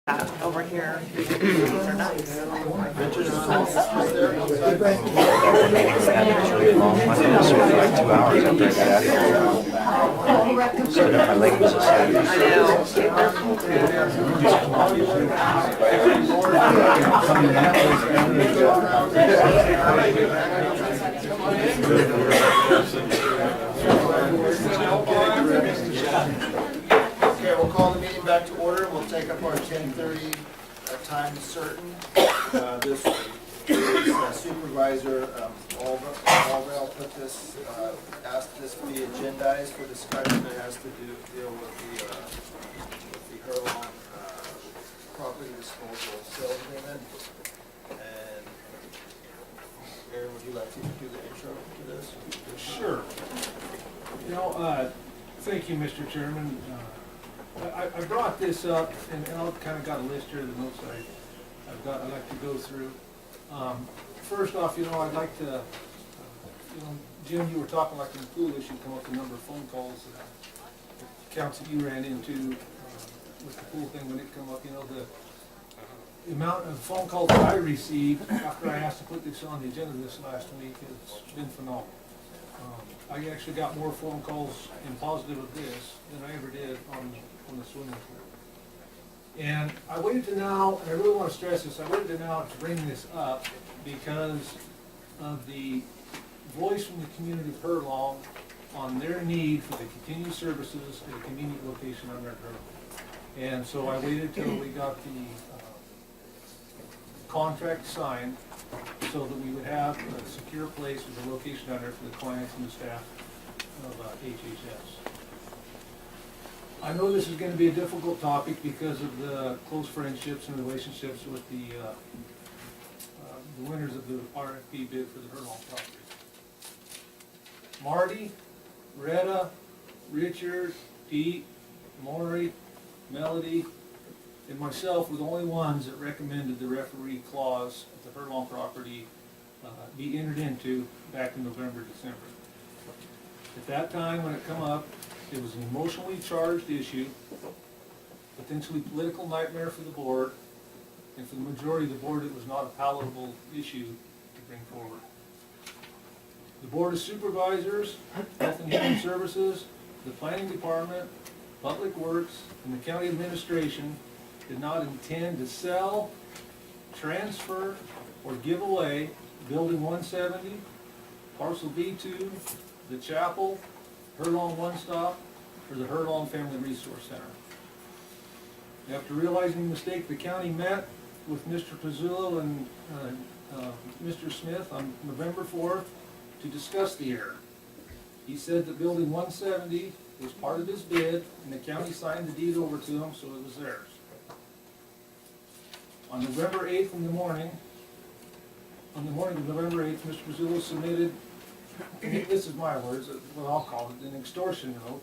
over here. These are nice. Really long. My phone was for like 2 hours after I got out of here. Stood up, my leg was asleep. I know. Okay, we'll call the meeting back to order. We'll take up our 10:30 time certain. This Supervisor Alvell put this, asked this to be agendized for discussion that has to deal with the Hurlong property disposal sale agreement. And Aaron, would you like to do the intro to this? Sure. Thank you, Mr. Chairman. I brought this up, and I've kind of got a list here of the notes I'd like to go through. First off, I'd like to, Jim, you were talking like in the pool issue, come up with a number of phone calls, accounts that you ran into with the pool thing when it come up. The amount of phone calls that I received after I asked to put this on the agenda this last week has been phenomenal. I actually got more phone calls in positive of this than I ever did on the swimming pool. And I waited to now, and I really want to stress this, I waited to now to bring this up because of the voice from the community of Hurlong on their need for the continued services at a convenient location on their Hurlong. And so I waited till we got the contract signed so that we would have a secure place with a location on there for the clients and the staff of HHS. I know this is going to be a difficult topic because of the close friendships and relationships with the winners of the RFP bid for the Hurlong property. Marty, Retta, Richard, Pete, Maury, Melody, and myself were the only ones that recommended the referee clause of the Hurlong property be entered into back in November, December. At that time, when it come up, it was an emotionally charged issue, potentially political nightmare for the board, and for the majority of the board, it was not a palatable issue to bring forward. The Board of Supervisors, Health and Human Services, the Planning Department, Public Works, and the County Administration did not intend to sell, transfer, or give away Building 170, Parcel B2, the Chapel, Hurlong One Stop, or the Hurlong Family Resource Center. After realizing the mistake, the county met with Mr. Pizzullo and Mr. Smith on November 4th to discuss the error. He said that Building 170 was part of his bid, and the county signed the deed over to him, so it was theirs. On November 8th in the morning, of November 8th, Mr. Pizzullo submitted, this is my words, what I'll call it, an extortion note,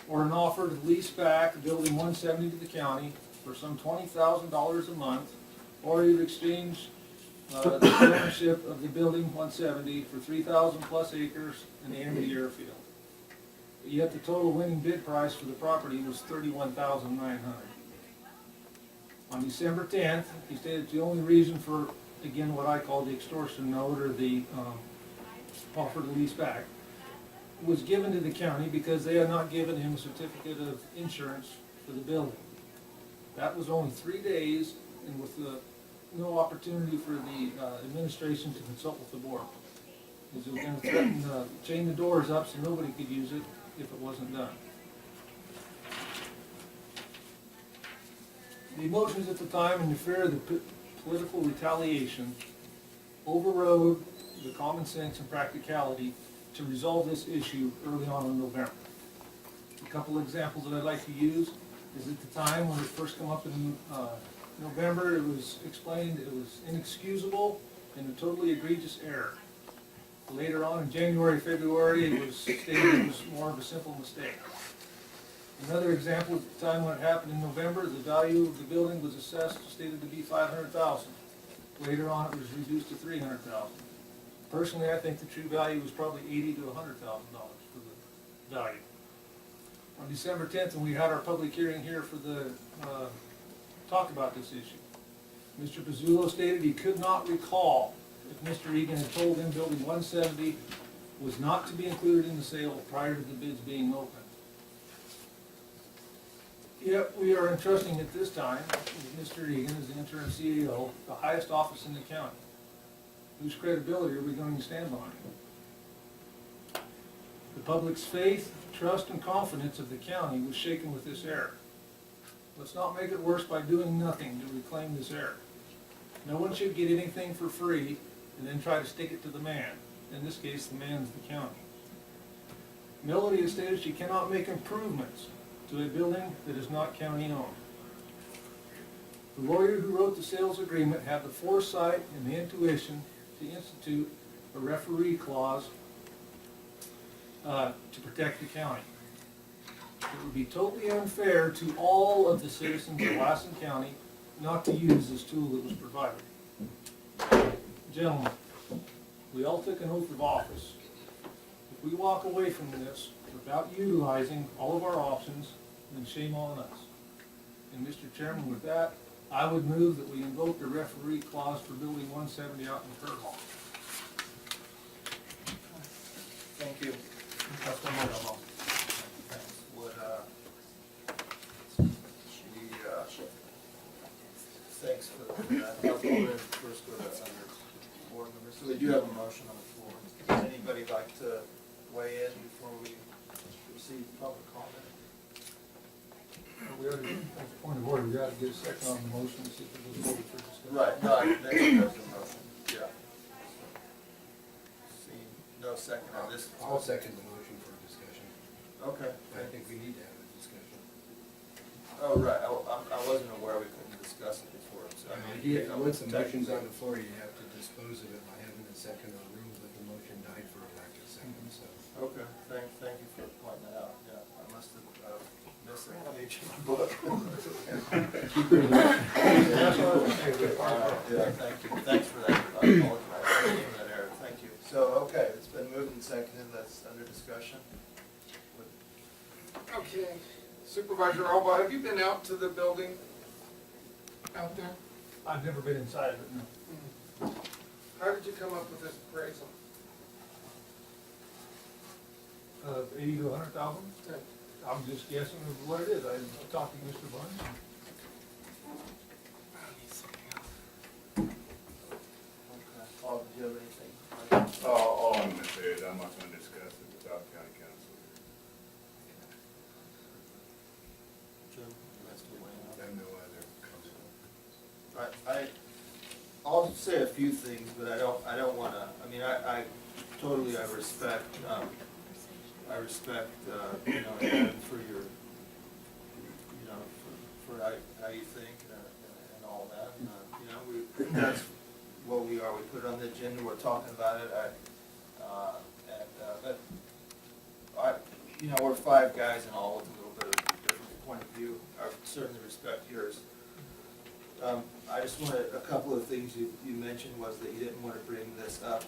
or an offer to lease back Building 170 to the county for some $20,000 a month, or he would exchange the ownership of the Building 170 for 3,000 plus acres in the Amity Airfield. Yet the total winning bid price for the property was $31,900. On December 10th, he stated the only reason for, again, what I call the extortion note, or the offer to lease back, was given to the county because they had not given him a certificate of insurance for the building. That was only 3 days, and with no opportunity for the administration to consult with the board. Because it was going to threaten to chain the doors up so nobody could use it if it wasn't done. The emotions at the time and the fear of the political retaliation overrode the common sense and practicality to resolve this issue early on in November. A couple of examples that I'd like to use is at the time when it first came up in November, it was explained it was inexcusable and a totally egregious error. Later on in January, February, it was stated it was more of a simple mistake. Another example, at the time when it happened in November, the value of the building was stated to be $500,000. Later on, it was reduced to $300,000. Personally, I think the true value was probably $80,000 to $100,000 for the value. On December 10th, when we had our public hearing here for the talk about this issue. Mr. Pizzullo stated he could not recall if Mr. Egan had told him building 170 was not to be included in the sale prior to the bids being opened. Yet, we are entrusting at this time Mr. Egan as the interim CEO, the highest office in the county. Whose credibility are we going to stand on? The public's faith, trust, and confidence of the county was shaken with this error. Let's not make it worse by doing nothing to reclaim this error. No one should get anything for free and then try to stick it to the man. In this case, the man's the county. Melody has stated she cannot make improvements to a building that is not county-owned. The lawyer who wrote the sales agreement had the foresight and the intuition to institute a referee clause to protect the county. It would be totally unfair to all of the citizens of Lassen County not to use this tool that was provided. Gentlemen, we all took an oath of office. If we walk away from this without utilizing all of our options, then shame on us. And Mr. Chairman, with that, I would move that we invoke the referee clause for building 170 out in Furlong. Thank you. That's my motion. Would, thanks for that. I'll go in first with under board members. So we do have a motion on the floor. Does anybody like to weigh in before we receive public comment? We already, as a point of order, we got to get a second on the motion, see if it was voted for discussion. Right, no, there's a motion, yeah. See, no second on this. I'll second the motion for discussion. Okay. I think we need to have a discussion. Oh, right, I wasn't aware we couldn't discuss it before, so. Once the motion's on the floor, you have to dispose of it by having a second or rule that the motion died for a lack of second, so. Okay, thank you for pointing that out, yeah, I must have missed that page in the book. Yeah, thank you, thanks for that, I apologize for that error, thank you. So, okay, it's been moved and seconded, that's under discussion. Okay, Supervisor Alba, have you been out to the building out there? I've never been inside of it, no. How did you come up with this appraisal? 80 to 100,000? I'm just guessing of what it is. I talked to Mr. Barnes. Okay, Paul, did you have anything? All I'm gonna say is I'm not gonna discuss it without county council. Jim, you guys still weighing I have no other comment. in? I'll say a few things, but I don't wanna, I mean, I totally, I respect, you know, Aaron for your, you know, for how you think and all that. And, you know, that's what we are. We put it on the agenda. We're talking about it. But you know, we're five guys and all with a little bit of a different point of view. I certainly respect yours. I just wanted, a couple of things you mentioned was that you didn't want to bring this up.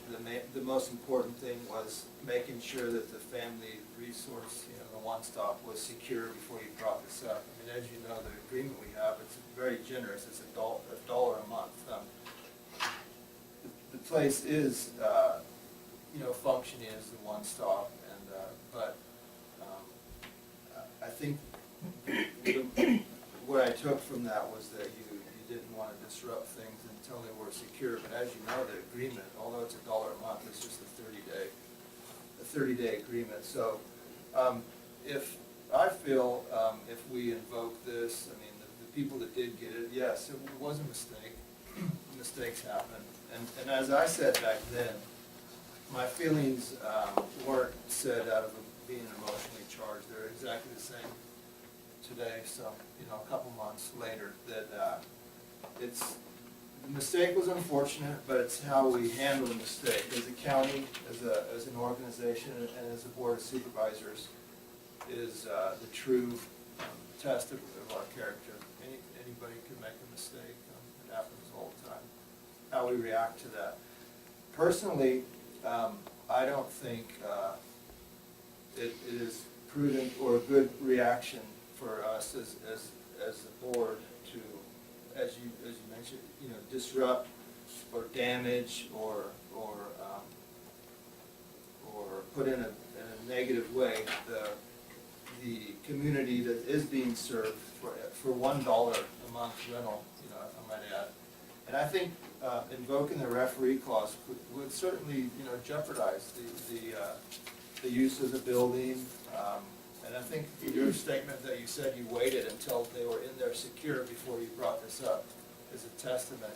The most important thing was making sure that the family resource, you know, the one-stop was secure before you brought this up. I mean, as you know, the agreement we have, it's very generous. It's $1 a month. The place is, you know, functioning as the one-stop, and but I think what I took from that was that you didn't want to disrupt things until they were secure. But as you know, the agreement, although it's $1 a month, it's just a 30-day agreement. So if I feel if we invoke this, I mean, the people that did get it, yes, it was a mistake. Mistakes happen. And as I said back then, my feelings weren't said out of being emotionally charged. They're exactly the same today. So, you know, a couple months later, that the mistake was unfortunate, but it's how we handle the mistake. As a county, as an organization, and as a board of supervisors, is the true test of our character. Anybody can make a mistake. It happens all the time. How we react to that. Personally, I don't think it is prudent or a good reaction for us as a board to as you mentioned, disrupt or damage or put in a negative way the community that is being served for $1 a month rental, I might add. And I think invoking the referee clause would certainly, jeopardize the use of the building. And I think your statement that you said you waited until they were in there secure before you brought this up is a testament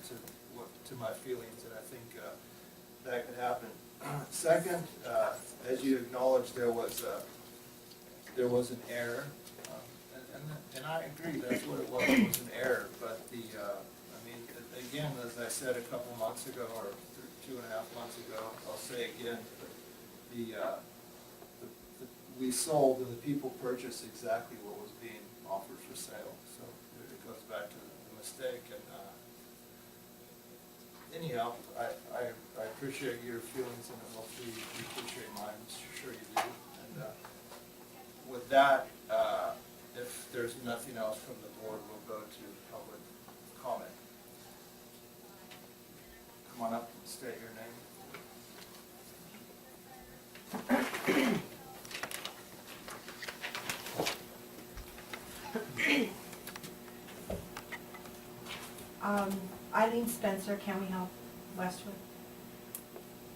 to my feelings, and I think that could happen. Second, as you acknowledged, there was an error, and I agree, that's what it was an error, but again, as I said a couple months ago, or 2.5 months ago, I'll say again, we sold and the people purchased exactly what was being offered for sale, so it goes back to the mistake, and anyhow, I appreciate your feelings, and hopefully you appreciate mine, I'm sure you do. And with that, if there's nothing else from the board, we'll go to public comment. Come on up and state your name. Eileen Spencer, County Health, Westwood.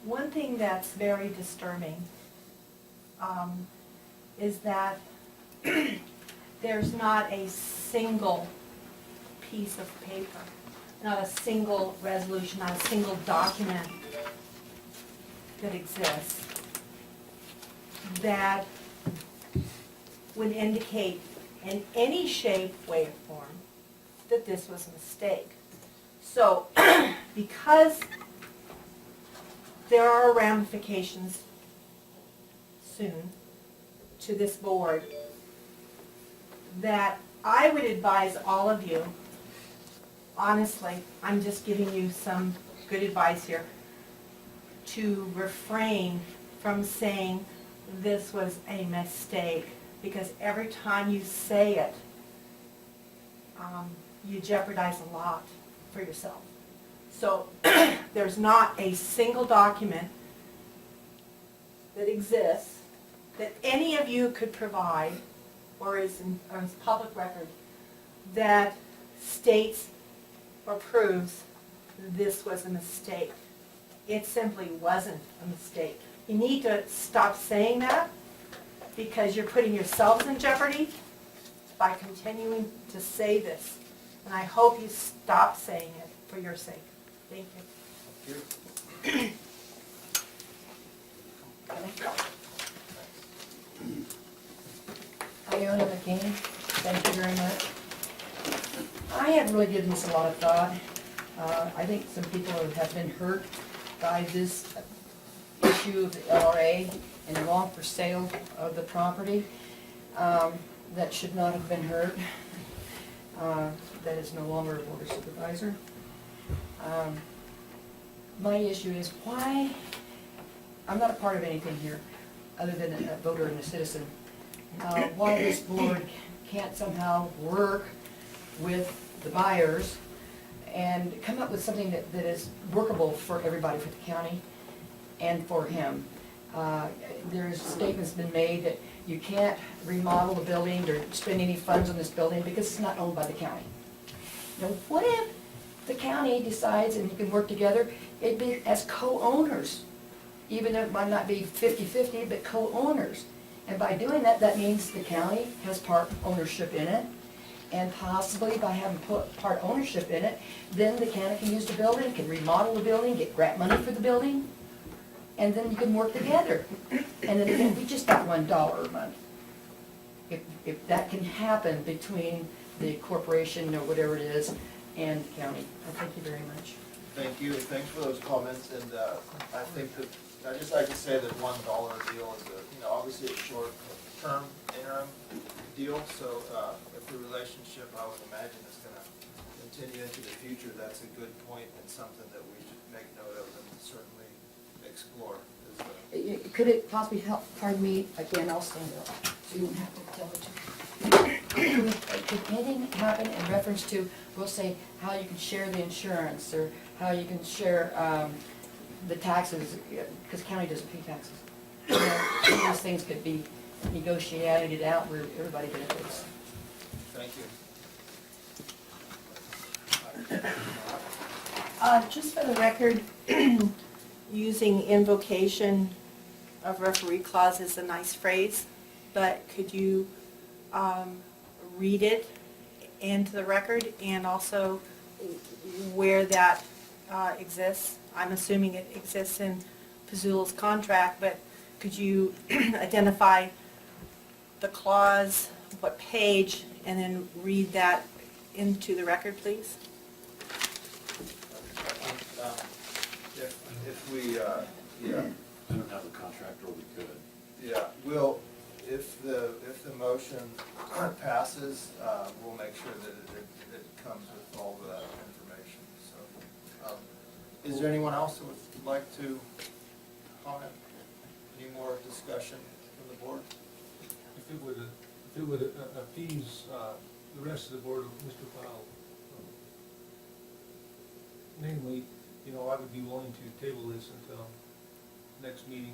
One thing that's very disturbing is that there's not a single piece of paper, not a single resolution, not a single document that exists that would indicate in any shape, way, or form that this was a mistake. So, because there are ramifications soon to this board, that I would advise all of you, honestly, I'm just giving you some good advice here, to refrain from saying this was a mistake, because every time you say it, you jeopardize a lot for yourself. So there's not a single document that exists that any of you could provide or is public record that states or proves this was a mistake. It simply wasn't a mistake. You need to stop saying that, because you're putting yourselves in jeopardy by continuing to say this. And I hope you stop saying it for your sake. Thank you. Thank you. Iona McKean, thank you very much. I haven't really given this a lot of thought. I think some people have been hurt by this issue of the LRA and the wrong for sale of the property that should not have been hurt. That is no longer a board of supervisor. My issue is why, I'm not a part of anything here other than a voter and a citizen, why this board can't somehow work with the buyers and come up with something that is workable for everybody, for the county and for him. There's statements been made that you can't remodel the building or spend any funds on this building because it's not owned by the county. Now, what if the county decides, and you can work together, it'd be as co-owners, even though it might not be 50-50, but co-owners. And by doing that, that means the county has part ownership in it, and possibly by having part ownership in it, then the county can use the building, can remodel the building, get grant money for the building, and then you can work together. And then it can be just that $1 a month. If that can happen between the corporation or whatever it is and the county. Thank you very much. Thank you, and thanks for those comments, and I think that, I'd just like to say that $1 deal is obviously a short-term interim deal, so if the relationship, I would imagine, is going to continue into the future, that's a good point and something that we should make note of and certainly explore. Could it possibly help, pardon me, again, I'll stand up, so you don't have to tell it to me. could anything happen in reference to, we'll say, how you can share the insurance, or how you can share, the taxes, because county doesn't pay taxes. You know, some of these things could be negotiated out where everybody benefits. Thank you. Just for the record, using invocation of referee clause is a nice phrase, but could you read it into the record and also where that exists? I'm assuming it exists in Pazula's contract, but could you identify the clause, what page, and then read that into the record, please? If we, yeah, I don't have a contract, or we could. yeah, we'll, if the motion passes, we'll make sure that it comes with all the information, so. Is there anyone else who would like to comment? Any more discussion from the board? If it would appease the rest of the board, Mr. Powell, namely, you know, I would be willing to table this until next meeting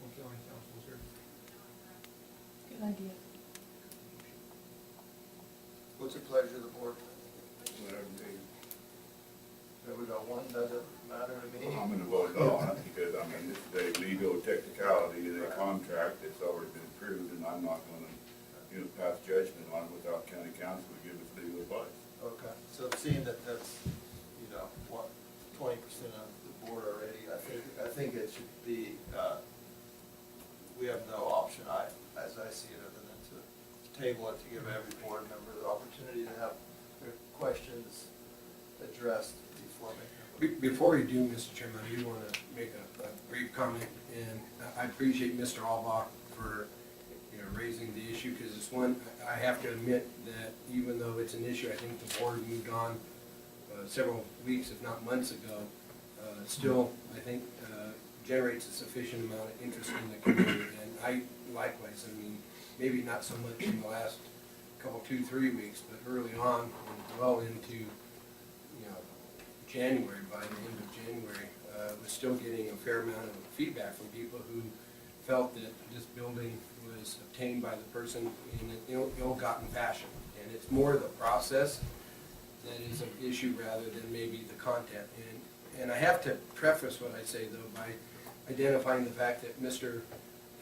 when county council is here. Good idea. What's the pleasure of the board? Whatever they, There we go, one doesn't matter to me. I'm gonna vote no on it, because, I mean, this is a legal technicality, of a contract that's already been approved, and I'm not gonna, pass judgment on it without county council to give us legal advice. Okay, so seeing that that's, what, 20% of the board already, I think it should be, we have no option, as I see it, other than to table it, to give every board member the opportunity to have their questions addressed before making. Before you do, Mr. Chairman, I do want to make a brief comment, and I appreciate Mr. Albach for, raising the issue, because it's one, I have to admit that even though it's an issue, I think the board moved on several weeks, if not months ago, still, I think, generates a sufficient amount of interest in the community, and I likewise, I mean, maybe not so much in the last couple, 2-3 weeks, but early on, and well into, January, by the end of January, was still getting a fair amount of feedback from people who felt that this building was obtained by the person in an ill-gotten fashion. And it's more the process that is an issue rather than maybe the content. And I have to preface what I say, though, by identifying the fact that Mr.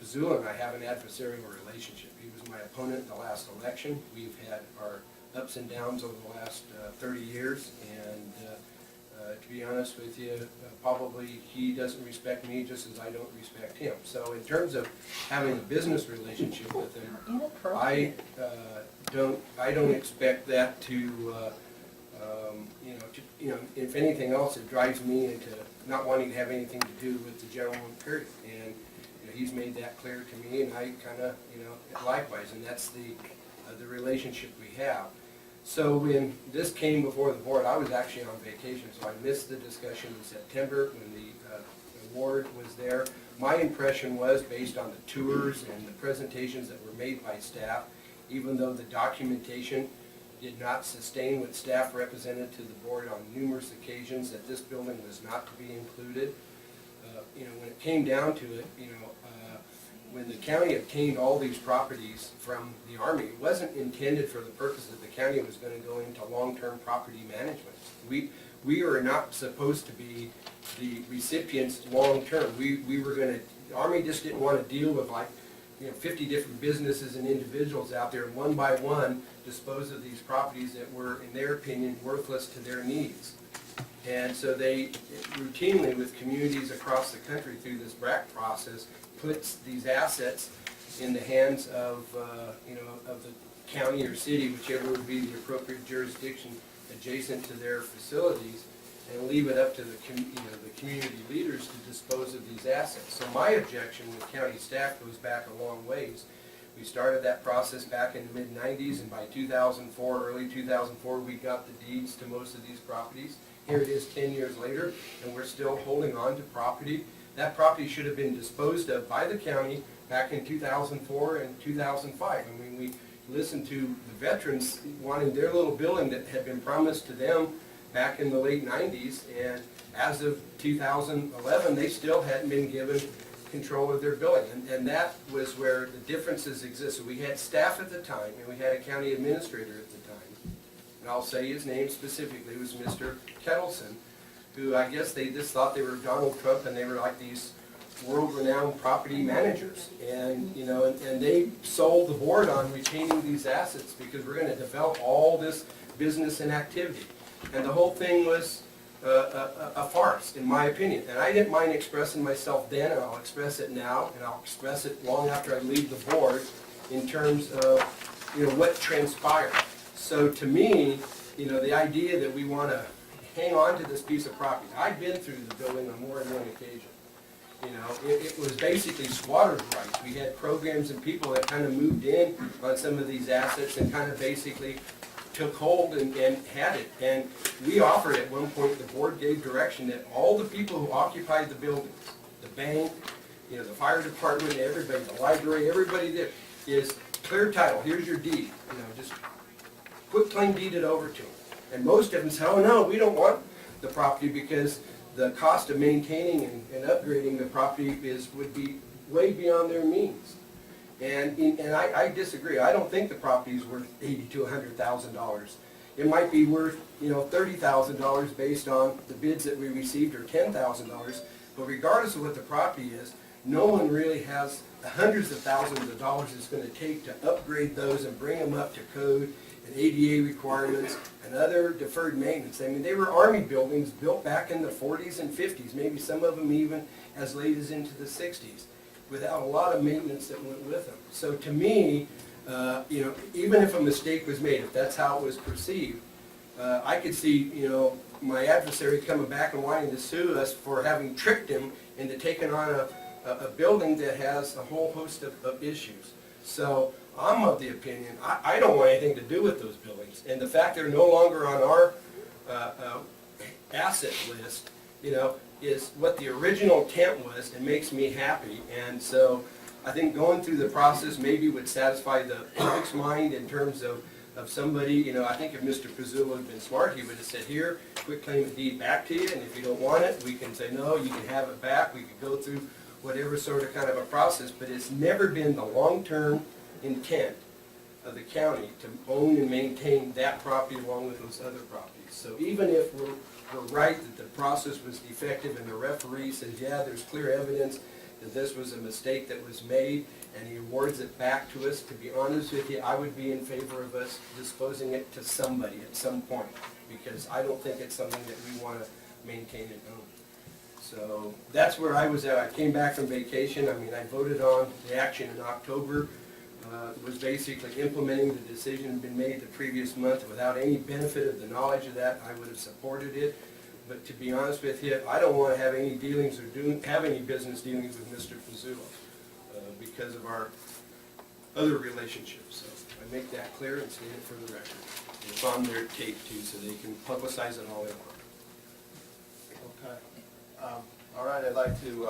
Pazula and I have an adversarial relationship. He was my opponent in the last election. We've had our ups and downs over the last 30 years, and to be honest with you, probably he doesn't respect me just as I don't respect him. So in terms of having a business relationship with him, I don't expect that to, if anything else, it drives me into not wanting to have anything to do with the gentleman, period. And he's made that clear to me, and I kind of, likewise, and that's the relationship we have. So when this came before the board, I was actually on vacation, so I missed the discussion in September when the award was there. My impression was, based on the tours and the presentations that were made by staff, even though the documentation did not sustain what staff represented to the board on numerous occasions, that this building was not to be included. When it came down to it, when the county obtained all these properties from the Army, it wasn't intended for the purpose that the county was going to go into long-term property management. We are not supposed to be the recipients long-term. We were going to, the Army just didn't want to deal with 50 different businesses and individuals out there, and one by one dispose of these properties that were, in their opinion, worthless to their needs. And so they routinely, with communities across the country through this BRAC process, puts these assets in the hands of, of the county or city, whichever would be the appropriate jurisdiction adjacent to their facilities, and leave it up to the community leaders to dispose of these assets. So my objection with county staff goes back a long ways. We started that process back in the mid-90s, and by 2004, early 2004, we got the deeds to most of these properties. Here it is 10 years later, and we're still holding on to property. That property should have been disposed of by the county back in 2004 and 2005. I mean, listen to the veterans wanting their little building that had been promised to them back in the late 90s, and as of 2011, they still hadn't been given control of their building. And that was where the differences existed. We had staff at the time, and we had a county administrator at the time. And I'll say his name specifically. It was Mr. Kettleson, who I guess they just thought they were Donald Trump, and they were like these world-renowned property managers. And, you know, and they sold the board on retaining these assets because we're going to develop all this business and activity. And the whole thing was a farce, in my opinion. And I didn't mind expressing myself then, and I'll express it now, and I'll express it long after I leave the board in terms of, you know, what transpired. So to me, you know, the idea that we want to hang on to this piece of property, I've been through the building on more than one occasion. You know, it was basically squatters' rights. We had programs and people that kind of moved in on some of these assets and kind of basically took hold and had it. And we offered at one point, the board gave direction that all the people who occupied the buildings, the bank, you know, the fire department, everybody, the library, everybody there, is clear title, here's your deed. You know, just quit claim deed it over to them. And most of them said, oh no, we don't want the property because the cost of maintaining and upgrading the property would be way beyond their means. And I disagree. I don't think the property is worth $80,000 to $100,000. It might be worth, you know, $30,000 based on the bids that we received, or $10,000. But regardless of what the property is, no one really has the hundreds of thousands of dollars it's going to take to upgrade those and bring them up to code and ADA requirements and other deferred maintenance. I mean, they were Army buildings built back in the 40s and 50s, maybe some of them even as late as into the 60s, without a lot of maintenance that went with them. So to me, you know, even if a mistake was made, if that's how it was perceived, I could see, you know, my adversary coming back and wanting to sue us for having tricked him into taking on a building that has a whole host of issues. So I'm of the opinion, I don't want anything to do with those buildings. And the fact they're no longer on our asset list, you know, is what the original intent was, and makes me happy. And so I think going through the process maybe would satisfy the public's mind in terms of somebody, you know, I think if Mr. Pizzullo had been smart, he would have said, here, quit claim the deed back to you, and if you don't want it, we can say, no, you can have it back. We could go through whatever sort of kind of a process, but it's never been the long-term intent of the county to own and maintain that property along with those other properties. So even if we're right that the process was defective and the referee says, yeah, there's clear evidence that this was a mistake that was made, and he awards it back to us, to be honest with you, I would be in favor of us disposing it to somebody at some point, because I don't think it's something that we want to maintain and own. So that's where I was at. I came back from vacation. I mean, I voted on the action in October. It was basically implementing the decision that had been made the previous month. Without any benefit of the knowledge of that, I would have supported it. But to be honest with you, I don't want to have any dealings or have any business dealings with Mr. Pizzullo because of our other relationships. So I make that clear and state it for the record. And it's on their tape too, so they can publicize it all they want. Okay. All right, I'd like to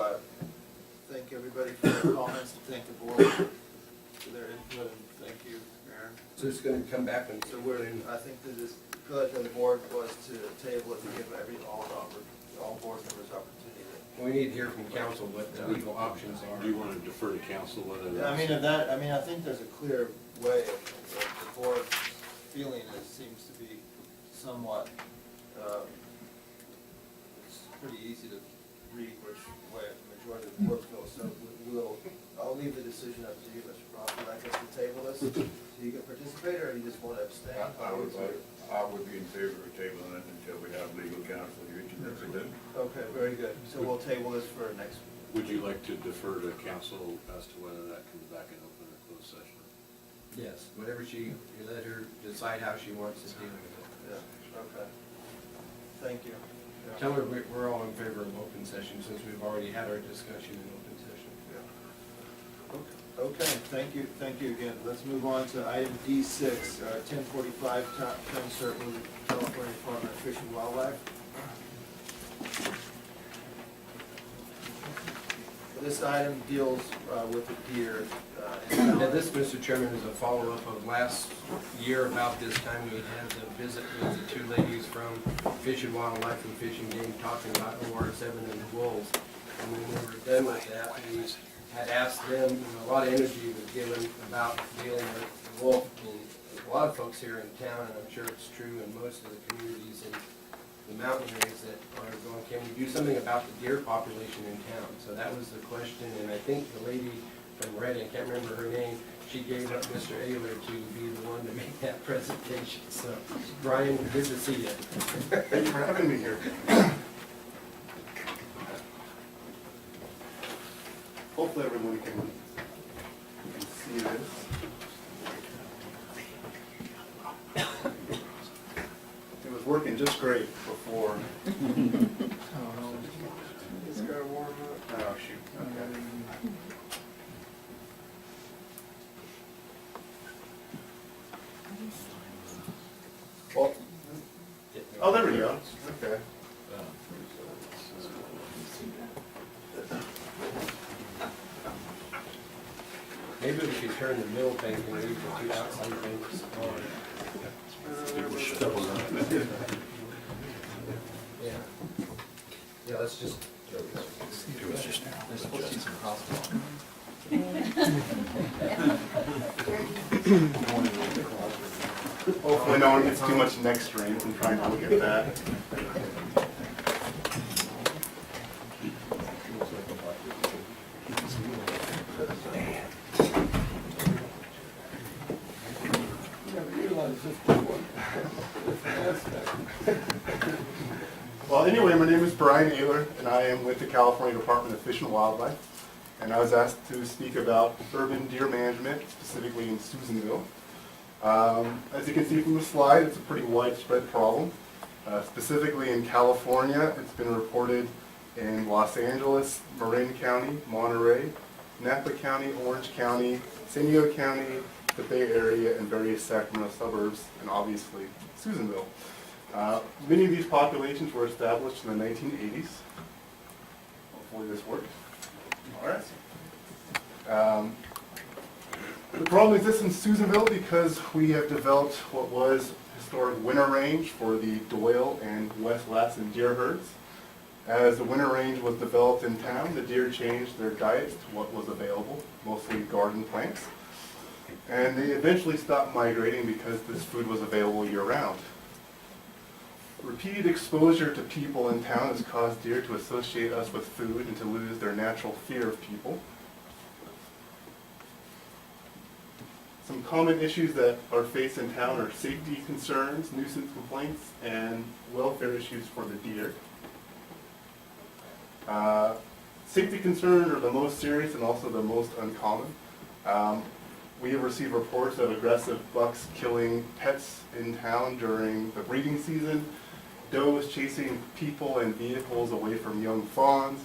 thank everybody for their comments, and thank the board for their input, and thank you, Aaron. So it's going to come back and So I think that this pledge of the board was to table it to give all board members opportunity. we need to hear from council what the legal options are. Do you want to defer to council whether Yeah, I mean, I think there's a clear way of the board feeling it seems to be somewhat, it's pretty easy to read which way the majority of the board feels, so I'll leave the decision up to you, Mr. Brown. Would you like us to table this so you can participate, or you just want to abstain? I would be in favor of tabling it until we have legal counsel here to represent. Okay, very good. So we'll table this for next. would you like to defer to council as to whether that comes back in open or closed session? Yes, whatever you let her decide how she wants to deal with it. Yeah, okay. Thank you. Yeah. Tell her we're all in favor of open session since we've already had our discussion in open session. Yeah. Okay, thank you again. Let's move on to item D6, 1045, Town Certain, California Department of Fish and Wildlife. This item deals with the deer Yeah, this, Mr. Chairman, is a follow-up of last year about this time. We had a visit with the two ladies from Fish and Wildlife and Fish and Game talking about OR7 and the wolves. And when we were done with that, we had asked them, a lot of energy was given about dealing with the wolf. And a lot of folks here in town, and I'm sure it's true in most of the communities in the mountain areas that are going, can we do something about the deer population in town? So that was the question, and I think the lady from Redding, I can't remember her name, she gave up Mr. Ayler to be the one to make that presentation. So, Brian, good to see you. Thank you for having me here. Hopefully everyone can see this. It was working just great before. It's gotta warm up. Oh, shoot, okay. Well, oh, there we go. Okay. Maybe we could turn the middle bank and leave the two outside banks on. Yeah. Yeah, let's just. Hopefully no one gets too much neck strain from trying to look at that. Well, anyway, my name is Brian Ayler, and I am with the California Department of Fish and Wildlife. And I was asked to speak about urban deer management, specifically in Susanville. As you can see from the slide, it's a pretty widespread problem. Specifically in California, it's been reported in Los Angeles, Marin County, Monterey, Napa County, Orange County, San Diego County, the Bay Area, and various Sacramento suburbs, and obviously Susanville. Many of these populations were established in the 1980s. Hopefully this works. All right. The problem exists in Susanville because we have developed what was historic winter range for the Doyle and West Lassen deer herds. As the winter range was developed in town, the deer changed their diets to what was available, mostly garden plants. And they eventually stopped migrating because this food was available year-round. Repeated exposure to people in town has caused deer to associate us with food and to lose their natural fear of people. Some common issues that are faced in town are safety concerns, nuisance complaints, and welfare issues for the deer. Safety concerns are the most serious and also the most uncommon. We have received reports of aggressive bucks killing pets in town during the breeding season, does chasing people and vehicles away from young fawns,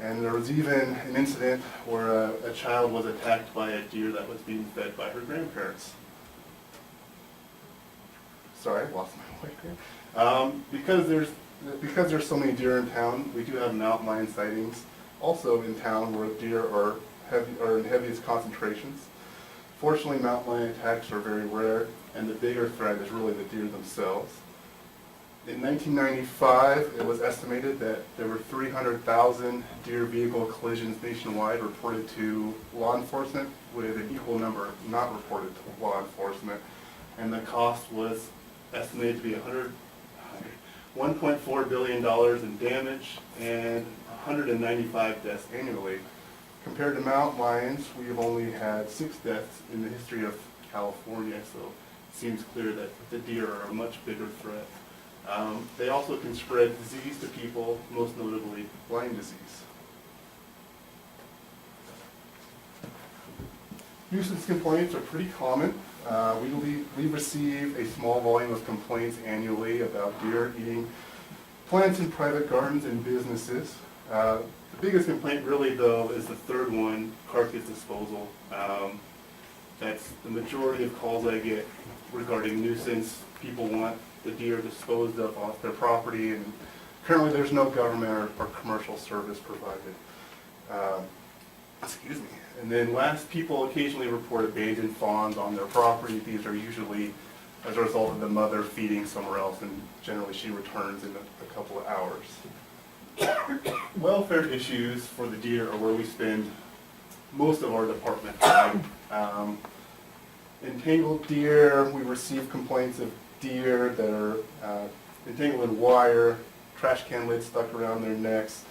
and there was even an incident where a child was attacked by a deer that was being fed by her grandparents. Sorry, I lost my way here. Because there's so many deer in town, we do have mountain lion sightings also in town where deer are in heaviest concentrations. Fortunately, mountain lion attacks are very rare, and the bigger threat is really the deer themselves. In 1995, it was estimated that there were 300,000 deer vehicle collisions nationwide reported to law enforcement, with an equal number not reported to law enforcement, and the cost was estimated to be $1.4 billion in damage and 195 deaths annually. Compared to mountain lions, we have only had 6 deaths in the history of California, so it seems clear that the deer are a much bigger threat. They also can spread disease to people, most notably Lyme disease. Nuisance complaints are pretty common. We receive a small volume of complaints annually about deer eating plants in private gardens and businesses. The biggest complaint really, though, is the third one, carcass disposal. That's the majority of calls I get regarding nuisance. People want the deer disposed of off their property, and currently there's no government or commercial service provided. Excuse me. And then last, people occasionally report abandoned fawns on their property. These are usually as a result of the mother feeding somewhere else, and generally she returns in a couple of hours. Welfare issues for the deer are where we spend most of our department time. Entangled deer, we receive complaints of deer that are entangled in wire, trash can lids stuck around their necks,